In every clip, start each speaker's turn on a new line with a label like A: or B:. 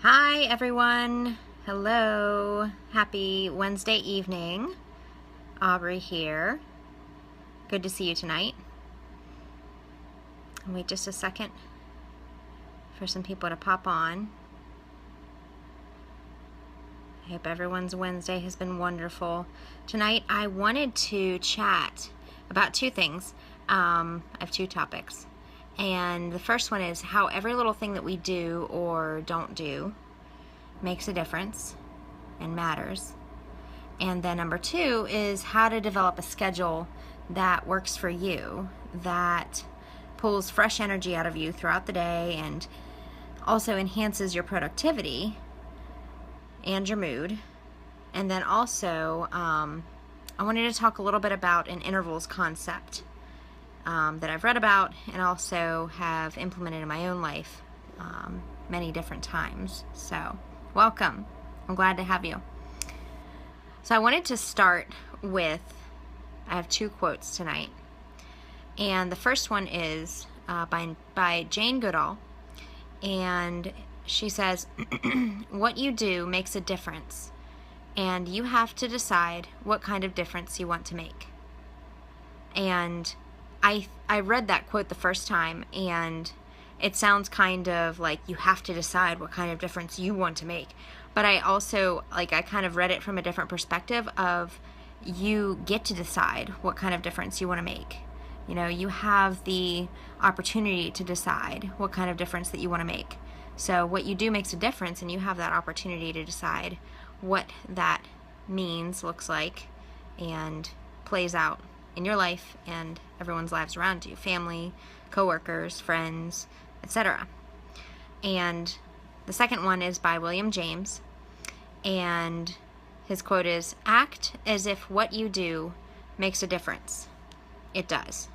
A: Hi everyone. Hello. Happy Wednesday evening. Aubrey here. Good to see you tonight. Wait just a second for some people to pop on. I hope everyone's Wednesday has been wonderful. Tonight I wanted to chat about two things. I have two topics. And the first one is how every little thing that we do or don't do makes a difference and matters. And then number two is how to develop a schedule that works for you, that pulls fresh energy out of you throughout the day and also enhances your productivity and your mood. And then also, I wanted to talk a little bit about an intervals concept that I've read about and also have implemented in my own life many different times. So, welcome. I'm glad to have you. So I wanted to start with, I have two quotes tonight. And the first one is by Jane Goodall. And she says, what you do makes a difference. And you have to decide what kind of difference you want to make. And I read that quote the first time, and it sounds kind of like you have to decide what kind of difference you want to make. But I also, I kind of read it from a different perspective of you get to decide what kind of difference you want to make. You know, you have the opportunity to decide what kind of difference that you want to make. So what you do makes a difference, and you have that opportunity to decide what that means, looks like, and plays out in your life and everyone's lives around you, family, coworkers, friends, etc. And the second one is by William James, and his quote is, act as if what you do makes a difference. It does.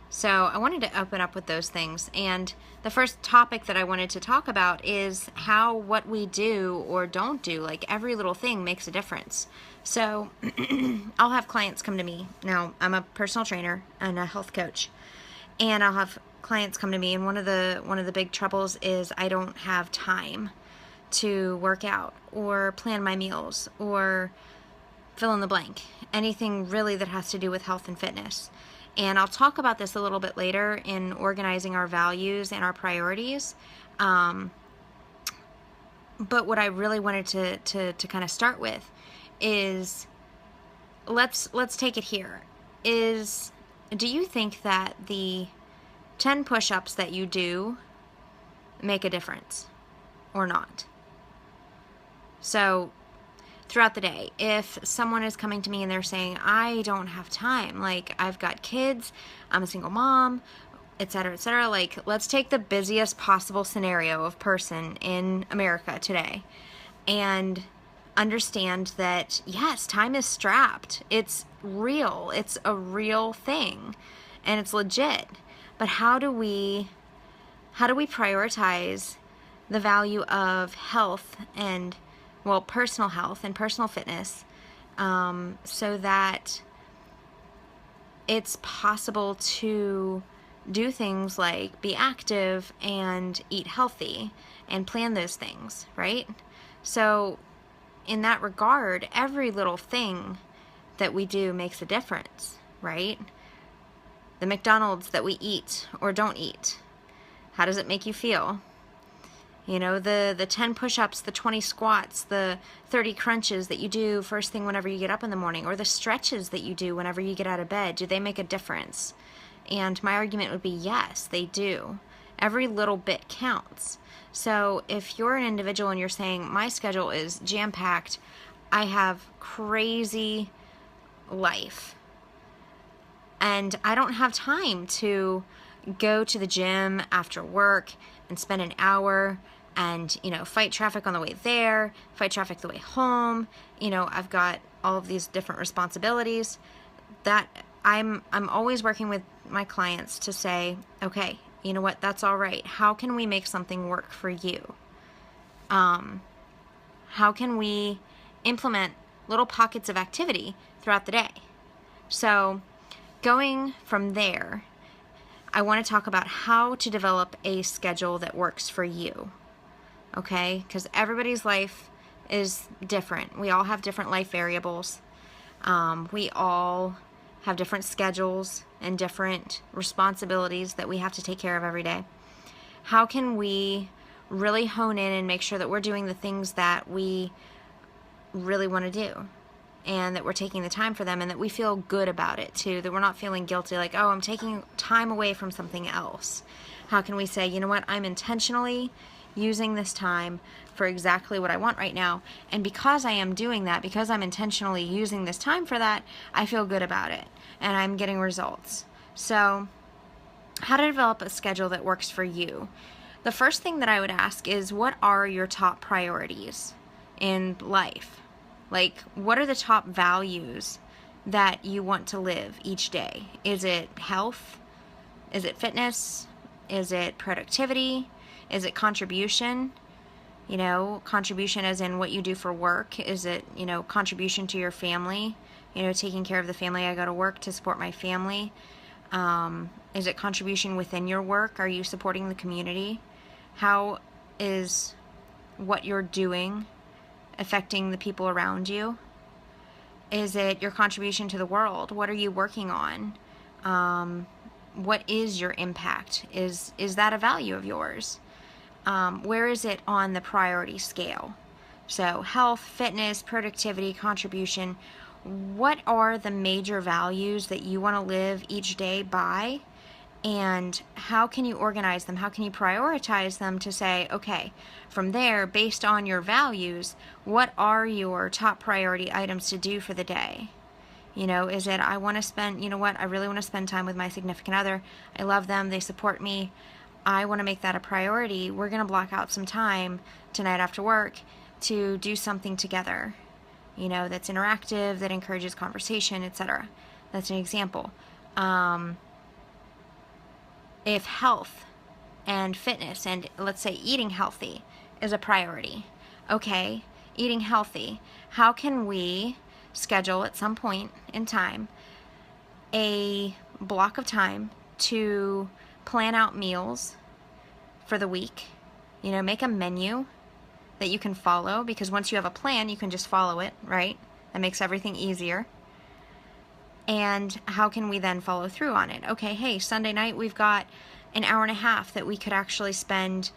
A: So I wanted to open up with those things, and the first topic that I wanted to talk about is how what we do or don't do, like every little thing, makes a difference. So I'll have clients come to me. Now, I'm a personal trainer and a health coach, and I'll have clients come to me, and one of the big troubles is I don't have time to work out or plan my meals or fill in the blank, anything really that has to do with health and fitness. And I'll talk about this a little bit later in organizing our values and our priorities. But what I really wanted to kind of start with is let's take it here. Do you think that the 10 push-ups that you do make a difference or not? So throughout the day, if someone is coming to me and they're saying, I don't have time, like I've got kids, I'm a single mom, etc., etc., like let's take the busiest possible scenario of person in America today and understand that yes, time is strapped. It's real. It's a real thing and it's legit. But how do we prioritize the value of health and, well, personal health and personal fitness, so that it's possible to do things like be active and eat healthy and plan those things, right? So in that regard, every little thing that we do makes a difference, right? The McDonald's that we eat or don't eat, how does it make you feel? You know, the 10 push-ups, the 20 squats, the 30 crunches that you do first thing whenever you get up in the morning, or the stretches that you do whenever you get out of bed, do they make a difference? And my argument would be yes, they do. Every little bit counts. So if you're an individual and you're saying, my schedule is jam-packed, I have crazy life, and I don't have time to go to the gym after work and spend an hour and, fight traffic on the way there, fight traffic the way home. I've got all of these different responsibilities that I'm always working with my clients to say, okay, you know what, that's all right. How can we make something work for you? How can we implement little pockets of activity throughout the day? So going from there, I want to talk about how to develop a schedule that works for you. okay? Because everybody's life is different. We all have different life variables. We all have different schedules and different responsibilities that we have to take care of every day. How can we really hone in and make sure that we're doing the things that we really want to do, and that we're taking the time for them, and that we feel good about it too, that we're not feeling guilty like, oh, I'm taking time away from something else? How can we say, you know what, I'm intentionally using this time for exactly what I want right now, and because I am doing that, because I'm intentionally using this time for that, I feel good about it and I'm getting results. So how to develop a schedule that works for you? The first thing that I would ask is, what are your top priorities in life? Like, what are the top values that you want to live each day? Is it health? Is it fitness? Is it productivity? Is it contribution? You know, contribution as in what you do for work. Is it, you know, contribution to your family? You know, taking care of the family. I go to work to support my family. Is it contribution within your work? Are you supporting the community? How is what you're doing affecting the people around you? Is it your contribution to the world? What are you working on? What is your impact? Is that a value of yours? Where is it on the priority scale? So health, fitness, productivity, contribution. What are the major values that you want to live each day by? And how can you organize them? How can you prioritize them to say, okay, from there, based on your values, what are your top priority items to do for the day? You know, is it, I want to spend, you know what, I really want to spend time with my significant other. I love them. They support me. I want to make that a priority. We're going to block out some time tonight after work to do something together, you know, that's interactive, that encourages conversation, etc. That's an example. If health and fitness and, let's say, eating healthy is a priority, okay, eating healthy, how can we schedule at some point in time a block of time to plan out meals for the week? You know, make a menu that you can follow, because once you have a plan, you can just follow it, right? That makes everything easier. And how can we then follow through on it? Okay, hey, Sunday night we've got an hour and a half that we could actually spend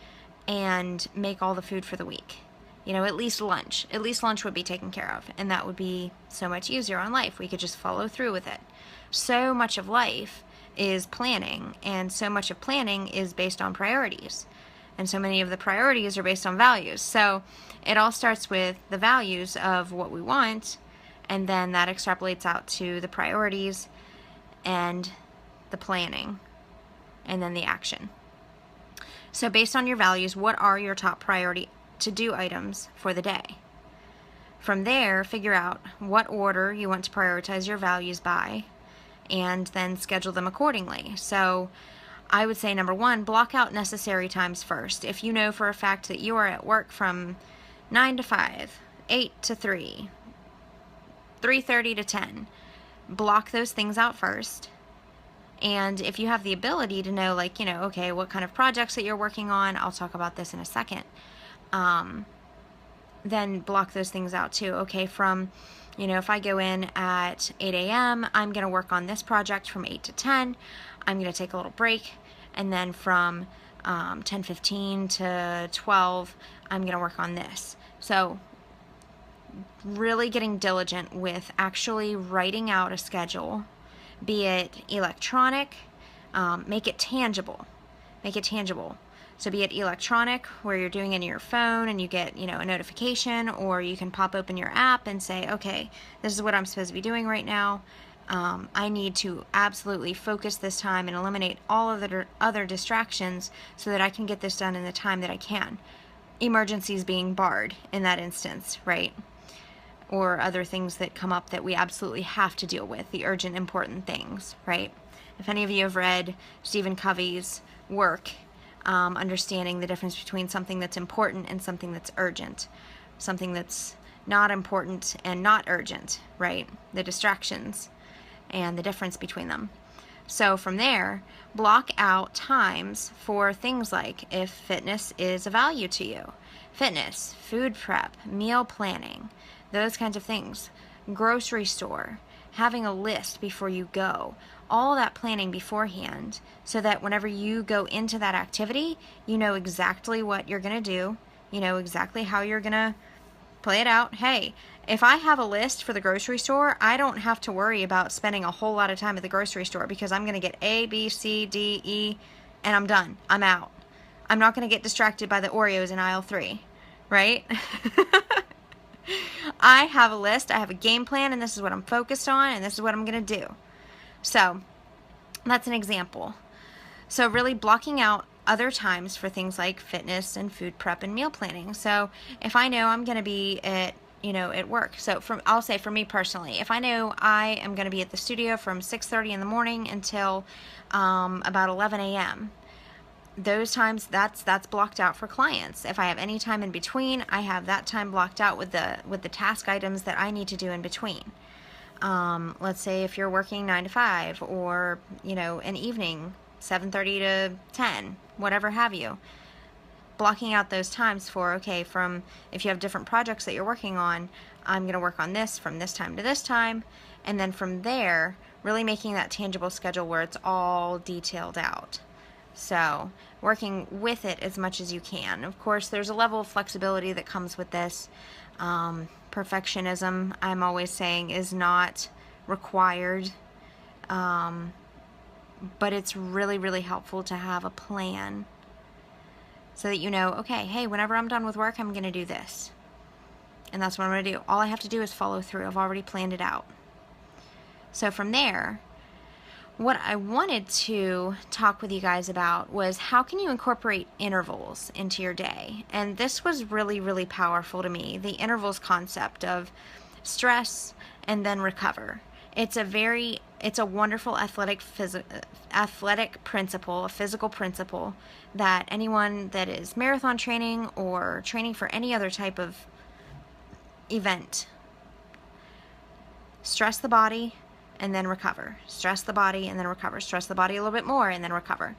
A: and make all the food for the week. You know, at least lunch. At least lunch would be taken care of, and that would be so much easier on life. We could just follow through with it. So much of life is planning, and so much of planning is based on priorities. And so many of the priorities are based on values. So it all starts with the values of what we want, and then that extrapolates out to the priorities and the planning, and then the action. So based on your values, what are your top priority to-do items for the day? From there, figure out what order you want to prioritize your values by, and then schedule them accordingly. So I would say, number one, block out necessary times first. If you know for a fact that you are at work from 9 to 5, 8 to 3, 3:30 to 10, block those things out first. And if you have the ability to know, like, you know, okay, what kind of projects that you're working on, I'll talk about this in a second, then block those things out too. Okay, from, you know, if I go in at 8 a.m., I'm going to work on this project from 8 to 10. I'm going to take a little break, and then from 10:15 to 12, I'm going to work on this. So really getting diligent with actually writing out a schedule, be it electronic, make it tangible. Make it tangible. So be it electronic, where you're doing it in your phone and you get, you know, a notification, or you can pop open your app and say, okay, this is what I'm supposed to be doing right now. I need to absolutely focus this time and eliminate all of the other distractions so that I can get this done in the time that I can. Emergencies being barred in that instance, right? Or other things that come up that we absolutely have to deal with, the urgent, important things, right? If any of you have read Stephen Covey's work, understanding the difference between something that's important and something that's urgent, something that's not important and not urgent, right? The distractions and the difference between them. So from there, block out times for things like if fitness is a value to you. Fitness, food prep, meal planning, those kinds of things. Grocery store, having a list before you go. All that planning beforehand so that whenever you go into that activity, you know exactly what you're going to do. You know exactly how you're going to play it out. Hey, if I have a list for the grocery store, I don't have to worry about spending a whole lot of time at the grocery store because I'm going to get A, B, C, D, E, and I'm done. I'm out. I'm not going to get distracted by the Oreos in aisle 3, right? I have a list, I have a game plan, and this is what I'm focused on, and this is what I'm going to do. So that's an example. So really blocking out other times for things like fitness and food prep and meal planning. So if I know I'm going to be at work. So I'll say for me personally, if I know I am going to be at the studio from 6:30 in the morning until about 11 a.m., those times that's blocked out for clients. If I have any time in between, I have that time blocked out with the task items that I need to do in between. Let's say if you're working 9 to 5 or an evening 7:30 to 10, whatever have you. Blocking out those times for, okay, from if you have different projects that you're working on, I'm going to work on this from this time to this time, and then from there, really making that tangible schedule where it's all detailed out. So, working with it as much as you can. Of course, there's a level of flexibility that comes with this. Perfectionism, I'm always saying, is not required. But it's really, really helpful to have a plan so that you know, okay, hey, whenever I'm done with work, I'm going to do this. And that's what I'm going to do. All I have to do is follow through. I've already planned it out. So from there, what I wanted to talk with you guys about was how can you incorporate intervals into your day? And this was really, really powerful to me, the intervals concept of stress and then recover. It's a wonderful athletic principle, a physical principle that anyone that is marathon training or training for any other type of event, stress the body and then recover. Stress the body and then recover. Stress the body a little bit more and then recover.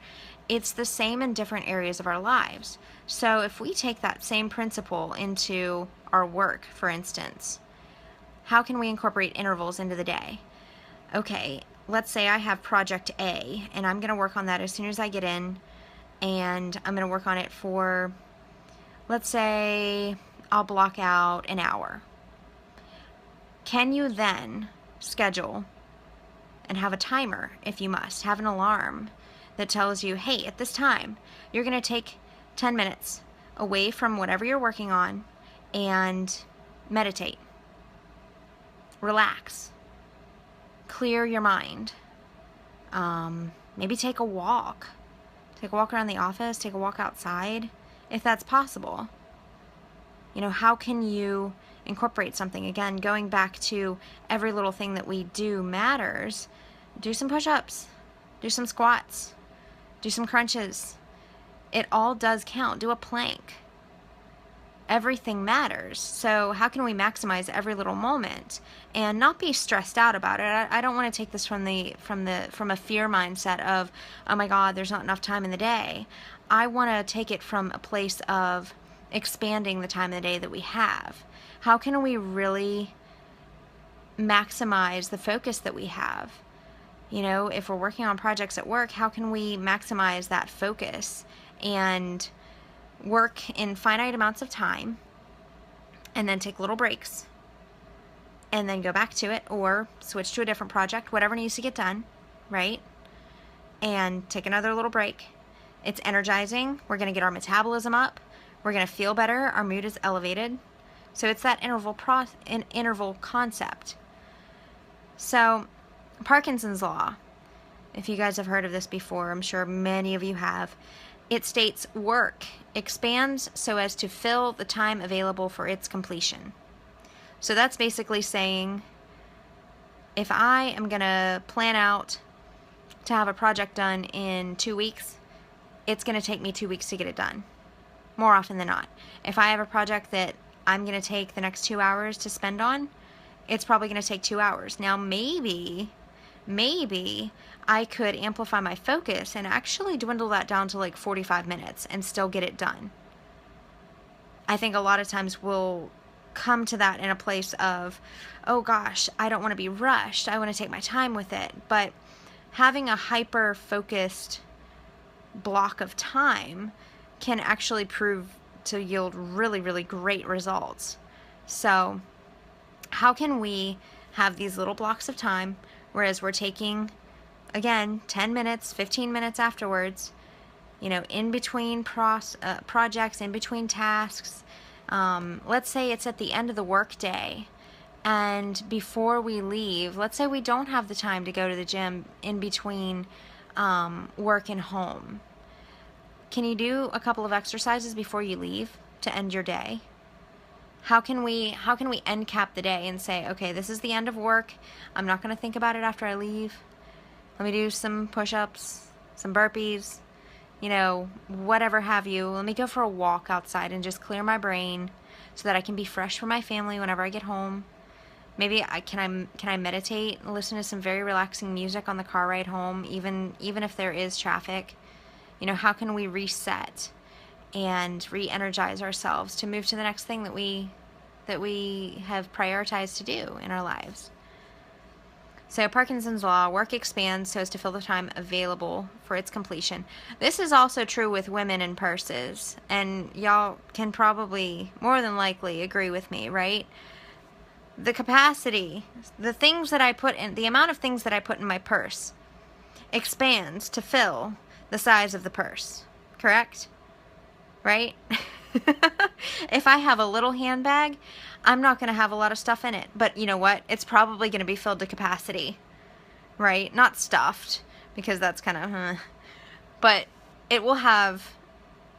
A: It's the same in different areas of our lives. So if we take that same principle into our work, for instance, how can we incorporate intervals into the day? Okay, let's say I have project A, and I'm going to work on that as soon as I get in, and I'm going to work on it for, let's say, I'll block out an hour. Can you then schedule and have a timer, if you must, have an alarm that tells you, hey, at this time, you're going to take 10 minutes away from whatever you're working on and meditate, relax, clear your mind, maybe take a walk around the office, take a walk outside, if that's possible. How can you incorporate something? Again, going back to every little thing that we do matters. Do some push-ups, do some squats, do some crunches. It all does count. Do a plank. Everything matters. So how can we maximize every little moment and not be stressed out about it? I don't want to take this from a fear mindset of, oh my God, there's not enough time in the day. I want to take it from a place of expanding the time of the day that we have. How can we really maximize the focus that we have? If we're working on projects at work, how can we maximize that focus and work in finite amounts of time and then take little breaks and then go back to it or switch to a different project, whatever needs to get done, right? And take another little break. It's energizing. We're going to get our metabolism up. We're going to feel better. Our mood is elevated. So it's that interval concept. So Parkinson's law, if you guys have heard of this before, I'm sure many of you have. It states work expands so as to fill the time available for its completion. So that's basically saying if I am going to plan out to have a project done in 2 weeks, it's going to take me 2 weeks to get it done, more often than not. If I have a project that I'm going to take the next 2 hours to spend on, it's probably going to take 2 hours. Now maybe maybe I could amplify my focus and actually dwindle that down to like 45 minutes and still get it done. I think a lot of times we'll come to that in a place of, oh gosh, I don't want to be rushed. I want to take my time with it. But having a hyper-focused block of time can actually prove to yield really, really great results. So how can we have these little blocks of time, whereas we're taking, again, 10 minutes, 15 minutes afterwards, you know, in between projects, in between tasks. Let's say it's at the end of the work day, and before we leave, let's say we don't have the time to go to the gym in between work and home. Can you do a couple of exercises before you leave to end your day? How can we end cap the day and say, okay, this is the end of work. I'm not going to think about it after I leave. Let me do some push-ups, some burpees, you know, whatever have you. Let me go for a walk outside and just clear my brain so that I can be fresh for my family whenever I get home. Maybe can I meditate and listen to some very relaxing music on the car ride home, even if there is traffic. You know, how can we reset and re-energize ourselves to move to the next thing that we have prioritized to do in our lives? So Parkinson's law, work expands so as to fill the time available for its completion. This is also true with women in purses, and y'all can probably more than likely agree with me, right? The capacity, the things that I put in, the amount of things that I put in my purse expands to fill the size of the purse, correct? Right? If I have a little handbag, I'm not going to have a lot of stuff in it. But you know what? It's probably going to be filled to capacity, right? Not stuffed, because that's kind of, but it will have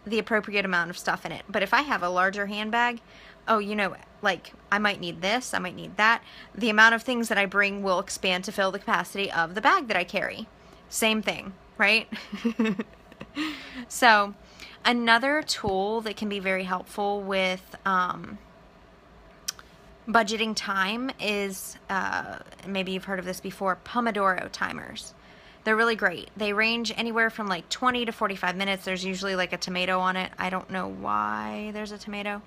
A: the appropriate amount of stuff in it. But if I have a larger handbag, oh, you know, like I might need this, I might need that. The amount of things that I bring will expand to fill the capacity of the bag that I carry. Same thing, right? So another tool that can be very helpful with budgeting time is, maybe you've heard of this before, Pomodoro timers. They're really great. They range anywhere from like 20 to 45 minutes. There's usually like a tomato on it. I don't know why there's a tomato.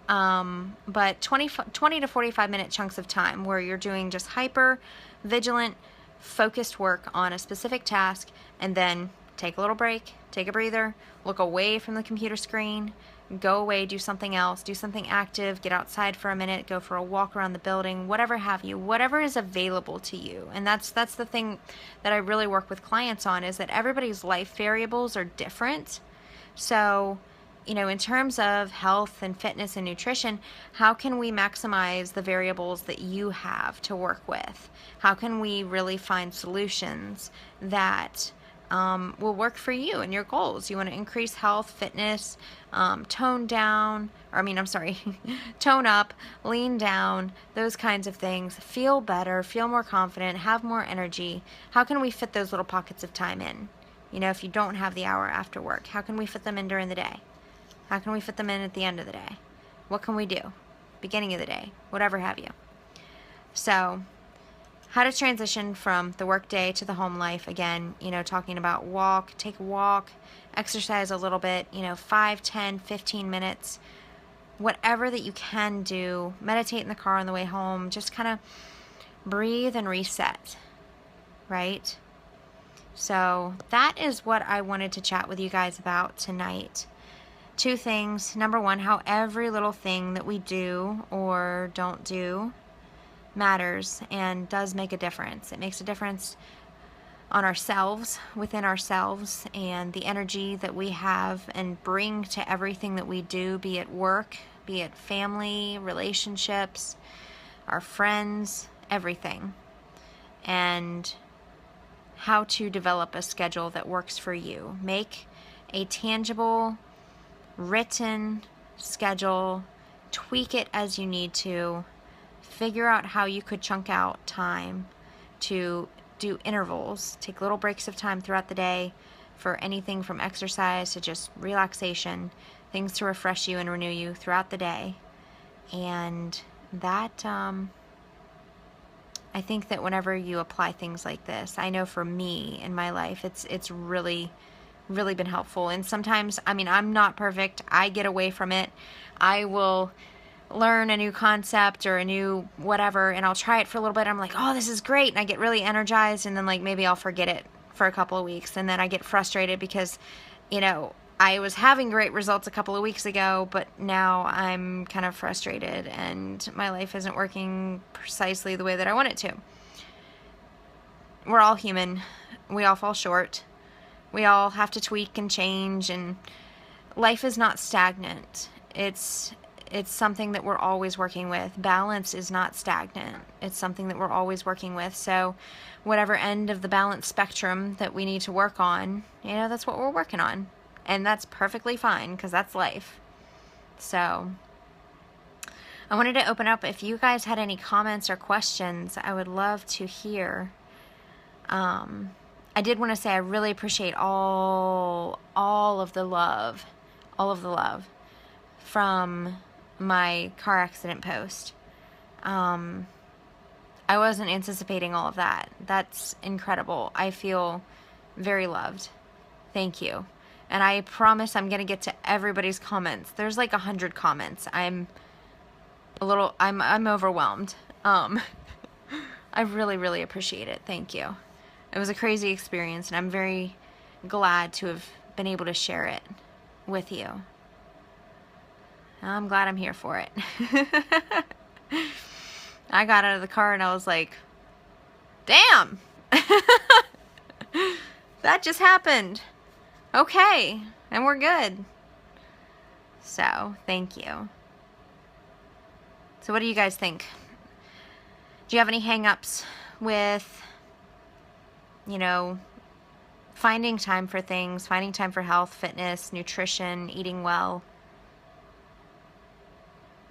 A: But 20 to 45 minute chunks of time where you're doing just hyper vigilant, focused work on a specific task, and then take a little break, take a breather, look away from the computer screen, go away, do something else, do something active, get outside for a minute, go for a walk around the building, whatever have you, whatever is available to you. And that's the thing that I really work with clients on, is that everybody's life variables are different. So, you know, in terms of health and fitness and nutrition, how can we maximize the variables that you have to work with? How can we really find solutions that will work for you and your goals? You want to increase health, fitness, tone up, lean down, those kinds of things, feel better, feel more confident, have more energy. How can we fit those little pockets of time in? You know, if you don't have the hour after work, how can we fit them in during the day? How can we fit them in at the end of the day? What can we do? Beginning of the day, whatever have you. So, how to transition from the work day to the home life. Again, you know, talking about take a walk, exercise a little bit, you know, 5, 10, 15 minutes, whatever that you can do. Meditate in the car on the way home. Just kind of breathe and reset, right? So that is what I wanted to chat with you guys about tonight. 2 things. Number 1, how every little thing that we do or don't do matters and does make a difference. It makes a difference on ourselves, within ourselves, and the energy that we have and bring to everything that we do, be it work, be it family, relationships, our friends, everything. And how to develop a schedule that works for you. Make a tangible, written schedule, tweak it as you need to, figure out how you could chunk out time to do intervals, take little breaks of time throughout the day for anything from exercise to just relaxation, things to refresh you and renew you throughout the day. And that I think that whenever you apply things like this, I know for me in my life, it's really, really been helpful. And sometimes, I mean, I'm not perfect. I get away from it. I will learn a new concept or a new whatever, and I'll try it for a little bit. I'm like, oh, this is great. And I get really energized, and then like maybe I'll forget it for a couple of weeks, and then I get frustrated because, you know, I was having great results a couple of weeks ago, but now I'm kind of frustrated and my life isn't working precisely the way that I want it to. We're all human. We all fall short. We all have to tweak and change, and life is not stagnant. It's something that we're always working with. Balance is not stagnant. It's something that we're always working with. So whatever end of the balance spectrum that we need to work on, you know, that's what we're working on. And that's perfectly fine, because that's life. So I wanted to open up, if you guys had any comments or questions, I would love to hear. I did want to say I really appreciate all of the love from my car accident post. I wasn't anticipating all of that. That's incredible. I feel very loved. Thank you. And I promise I'm going to get to everybody's comments. There's like 100 comments. I'm overwhelmed. I really, really appreciate it. Thank you. It was a crazy experience, and I'm very glad to have been able to share it with you. I'm glad I'm here for it. I got out of the car and I was like, damn, that just happened. Okay, and we're good. So, thank you. So what do you guys think? Do you have any hang-ups with, you know, finding time for things, finding time for health, fitness, nutrition, eating well?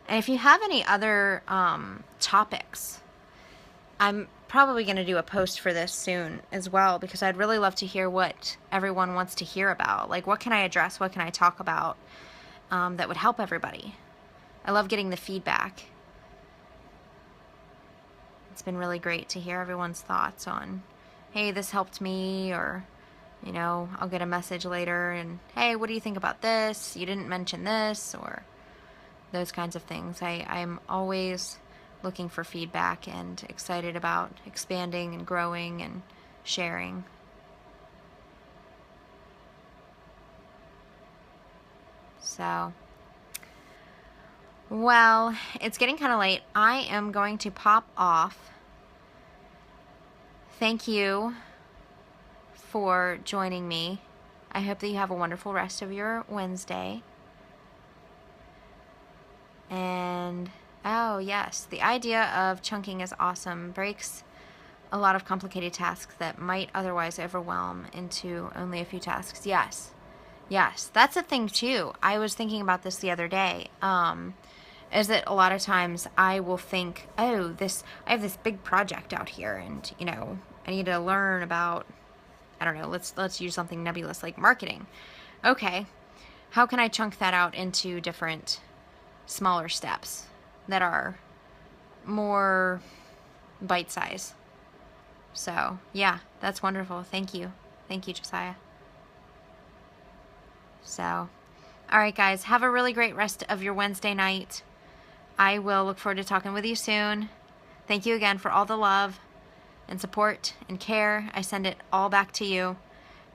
A: And if you have any other topics, I'm probably going to do a post for this soon as well, because I'd really love to hear what everyone wants to hear about. Like, what can I address? What can I talk about that would help everybody? I love getting the feedback. It's been really great to hear everyone's thoughts on, hey, this helped me, or, you know, I'll get a message later and, hey, what do you think about this? You didn't mention this, or those kinds of things. I'm always looking for feedback and excited about expanding and growing and sharing. So, well, it's getting kind of late. I am going to pop off. Thank you for joining me. I hope that you have a wonderful rest of your Wednesday. And, oh yes, the idea of chunking is awesome. Breaks a lot of complicated tasks that might otherwise overwhelm into only a few tasks. Yes, that's a thing too. I was thinking about this the other day. Is that a lot of times I will think, oh, I have this big project out here, and, you know, I need to learn about, I don't know, let's use something nebulous like marketing. Okay, how can I chunk that out into different smaller steps that are more bite-sized? So, yeah, that's wonderful. Thank you, Josiah. So, all right, guys, have a really great rest of your Wednesday night. I will look forward to talking with you soon. Thank you again for all the love and support and care. I send it all back to you.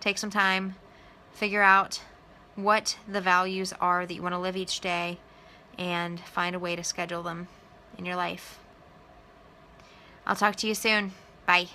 A: Take some time, figure out what the values are that you want to live each day, and find a way to schedule them in your life. I'll talk to you soon. Bye.